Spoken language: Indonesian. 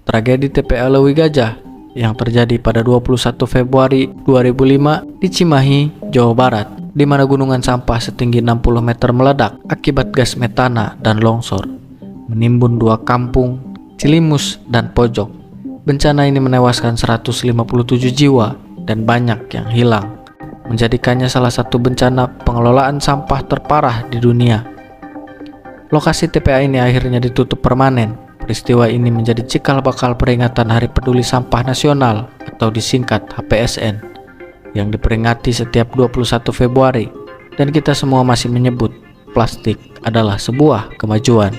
tragedi TPA Lewi Gajah yang terjadi pada 21 Februari 2005 di Cimahi, Jawa Barat, di mana gunungan sampah setinggi 60 meter meledak akibat gas metana dan longsor, menimbun 2 kampung, Cilimus dan Pojok. Bencana ini menewaskan 157 jiwa dan banyak yang hilang, menjadikannya salah satu bencana pengelolaan sampah terparah di dunia. Lokasi TPA ini akhirnya ditutup permanen. Peristiwa ini menjadi cikal bakal peringatan Hari Peduli Sampah Nasional atau disingkat HPSN yang diperingati setiap 21 Februari, dan kita semua masih menyebut plastik adalah sebuah kemajuan.